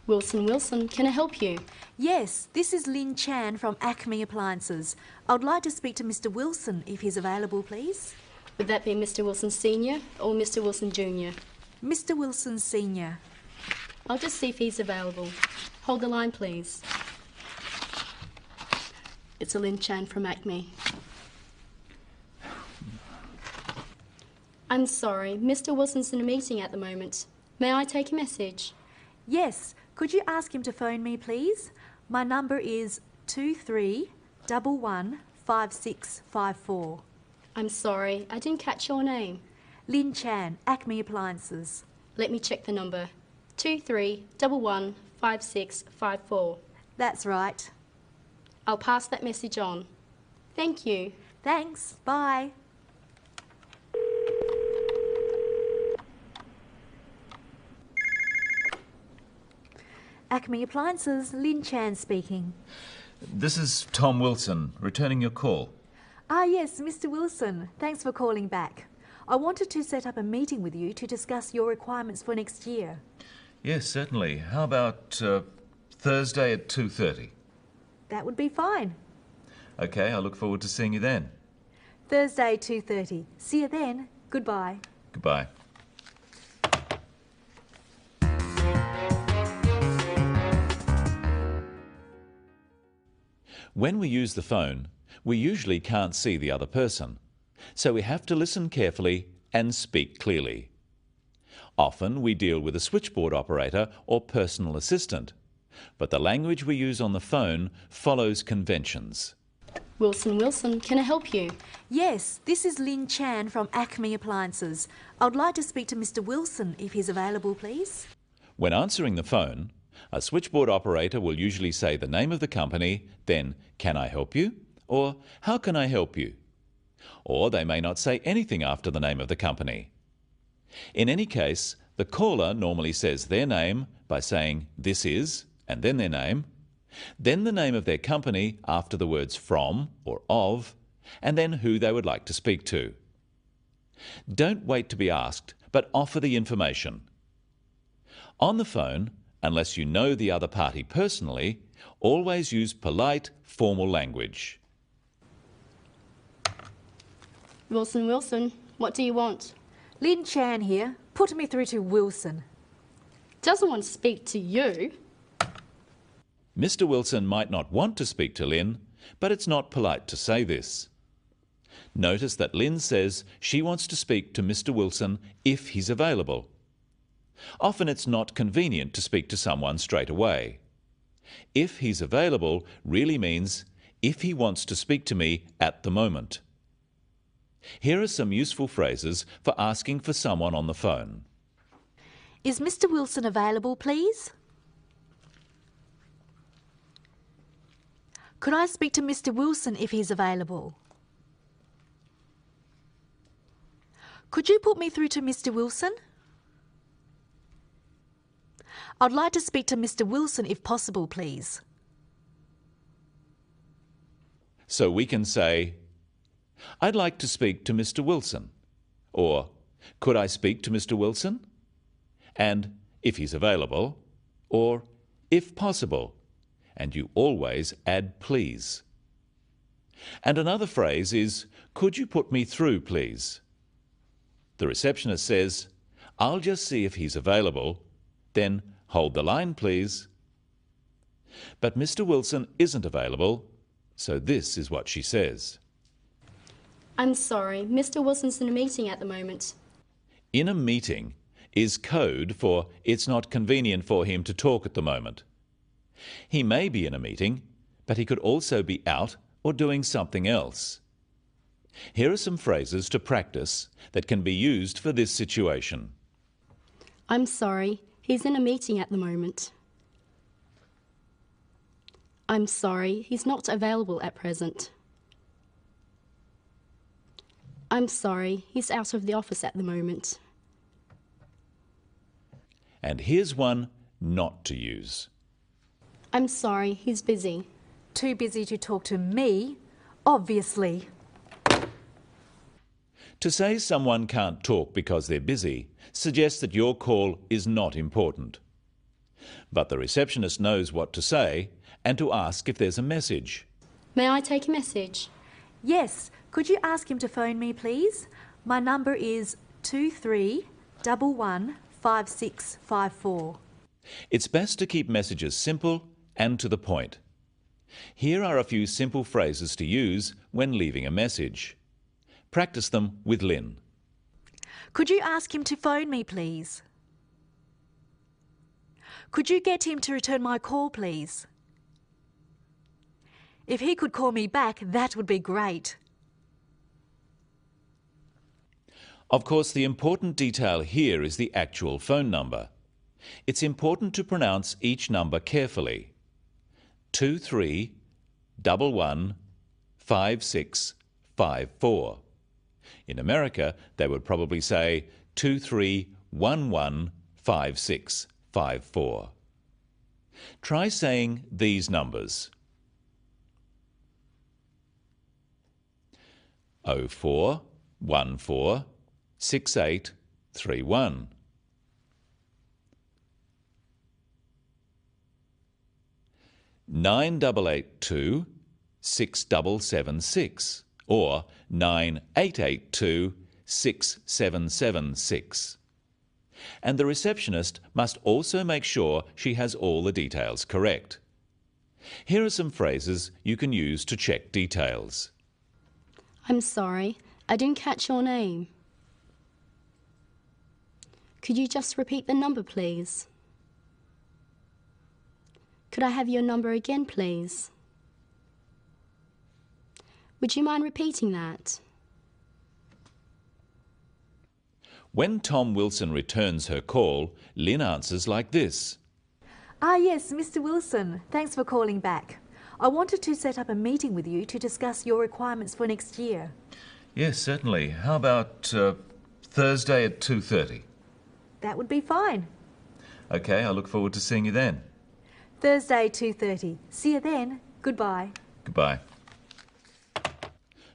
Wilson, can I help you? Yes, this is Lynn Chan from Acme Appliances. I would like to speak to Mr. Wilson if he's available, please. Would that be Mr. Wilson Sr. or Mr. Wilson Jr.? Mr. Wilson Sr. I'll just see if he's available. Hold the line, please. It's Lynn Chan from Acme. I'm sorry, Mr. Wilson's in a meeting at the moment. May I take a message? Yes, could you ask him to phone me, please? My number is 23115654. I'm sorry, I didn't catch your name. Lynn Chan, Acme Appliances. Let me check the number. 23115654. That's right. I'll pass that message on. Thank you. Thanks. Bye. Acme Appliances, Lynn Chan speaking. This is Tom Wilson, returning your call. Ah, yes, Mr. Wilson. Thanks for calling back. I wanted to set up a meeting with you to discuss your requirements for next year. Yes, certainly. How about Thursday at 2:30? That would be fine. OK, I look forward to seeing you then. Thursday, 2:30. See you then. Goodbye. Goodbye. When we use the phone, we usually can't see the other person, so we have to listen carefully and speak clearly. Often we deal with a switchboard operator or personal assistant, but the language we use on the phone follows conventions. Wilson, can I help you? Yes, this is Lynn Chan from Acme Appliances. I would like to speak to Mr. Wilson if he's available, please. When answering the phone, a switchboard operator will usually say the name of the company, then, "Can I help you?" or "How can I help you?" Or they may not say anything after the name of the company. In any case, the caller normally says their name by saying "This is," and then their name, then the name of their company after the words "from" or "of," and then who they would like to speak to. Don't wait to be asked, but offer the information. On the phone, unless you know the other party personally, always use polite, formal language. Wilson, what do you want? Lynn Chan here. Put me through to Wilson. Doesn't want to speak to you. Mr. Wilson might not want to speak to Lynn, but it's not polite to say this. Notice that Lynn says she wants to speak to Mr. Wilson if he's available. Often it's not convenient to speak to someone straight away. If he's available really means if he wants to speak to me at the moment. Here are some useful phrases for asking for someone on the phone. Is Mr. Wilson available, please? Could I speak to Mr. Wilson if he's available? Could you put me through to Mr. Wilson? I'd like to speak to Mr. Wilson if possible, please. So we can say, "I'd like to speak to Mr. Wilson," or "Could I speak to Mr. Wilson?" and "if he's available," or "if possible," and you always add "please." And another phrase is, "Could you put me through, please?" The receptionist says, "I'll just see if he's available," then "Hold the line, please." But Mr. Wilson isn't available, so this is what she says. I'm sorry, Mr. Wilson's in a meeting at the moment. In a meeting is code for it's not convenient for him to talk at the moment. He may be in a meeting, but he could also be out or doing something else. Here are some phrases to practice that can be used for this situation. I'm sorry, he's in a meeting at the moment. I'm sorry, he's not available at present. I'm sorry, he's out of the office at the moment. And here's one not to use. I'm sorry, he's busy. Too busy to talk to me? Obviously. To say someone can't talk because they're busy suggests that your call is not important. But the receptionist knows what to say and to ask if there's a message. May I take a message? Yes, could you ask him to phone me, please? My number is 23115654. It's best to keep messages simple and to the point. Here are a few simple phrases to use when leaving a message. Practice them with Lynn. Could you ask him to phone me, please? Could you get him to return my call, please? If he could call me back, that would be great. Of course, the important detail here is the actual phone number. It's important to pronounce each number carefully. 23115654. In America, they would probably say 23115654. Try saying these numbers. 04146831. 98826776 or 98826776. And the receptionist must also make sure she has all the details correct. Here are some phrases you can use to check details. I'm sorry, I didn't catch your name. Could you just repeat the number, please? Could I have your number again, please? Would you mind repeating that? When Tom Wilson returns her call, Lynn answers like this. Ah, yes, Mr. Wilson. Thanks for calling back. I wanted to set up a meeting with you to discuss your requirements for next year. Yes, certainly. How about Thursday at 2:30? That would be fine. OK, I look forward to seeing you then. Thursday, 2:30. See you then. Goodbye. Goodbye.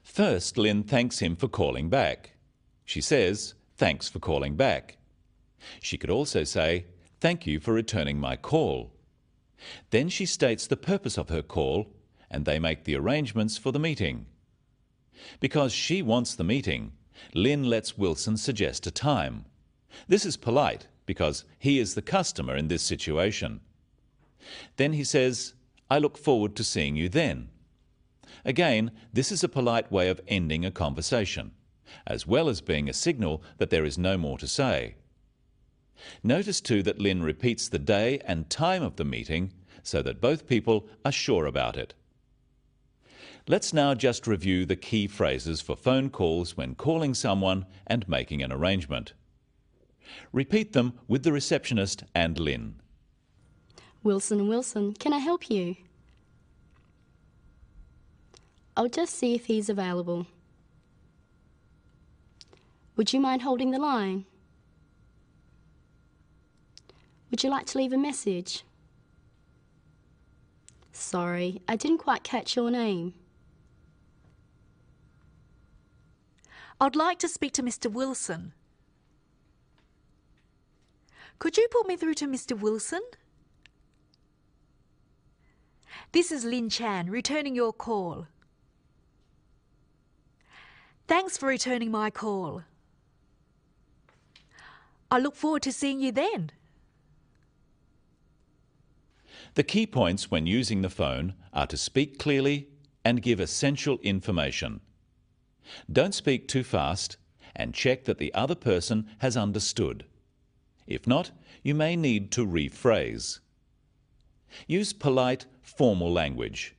First, Lynn thanks him for calling back. She says, "Thanks for calling back." She could also say, "Thank you for returning my call." Then she states the purpose of her call and they make the arrangements for the meeting. Because she wants the meeting, Lynn lets Wilson suggest a time. This is polite because he is the customer in this situation. Then he says, "I look forward to seeing you then." Again, this is a polite way of ending a conversation, as well as being a signal that there is no more to say. Notice too that Lynn repeats the day and time of the meeting so that both people are sure about it. Let's now just review the key phrases for phone calls when calling someone and making an arrangement. Repeat them with the receptionist and Lynn. Wilson, can I help you? I'll just see if he's available. Would you mind holding the line? Would you like to leave a message? Sorry, I didn't quite catch your name. I'd like to speak to Mr. Wilson. Could you put me through to Mr. Wilson? This is Lynn Chan, returning your call. Thanks for returning my call. I look forward to seeing you then. The key points when using the phone are to speak clearly and give essential information. Don't speak too fast and check that the other person has understood. If not, you may need to rephrase. Use polite, formal language.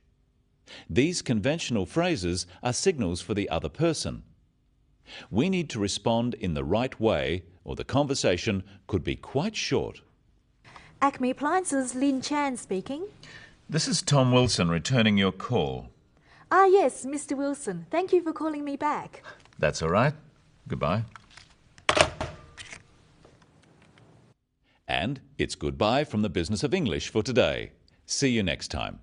These conventional phrases are signals for the other person. We need to respond in the right way or the conversation could be quite short. Acme Appliances, Lynn Chan speaking. This is Tom Wilson returning your call. Ah, yes, Mr. Wilson. Thank you for calling me back. That's all right. Goodbye. And it's goodbye from the Business of English for today. See you next time.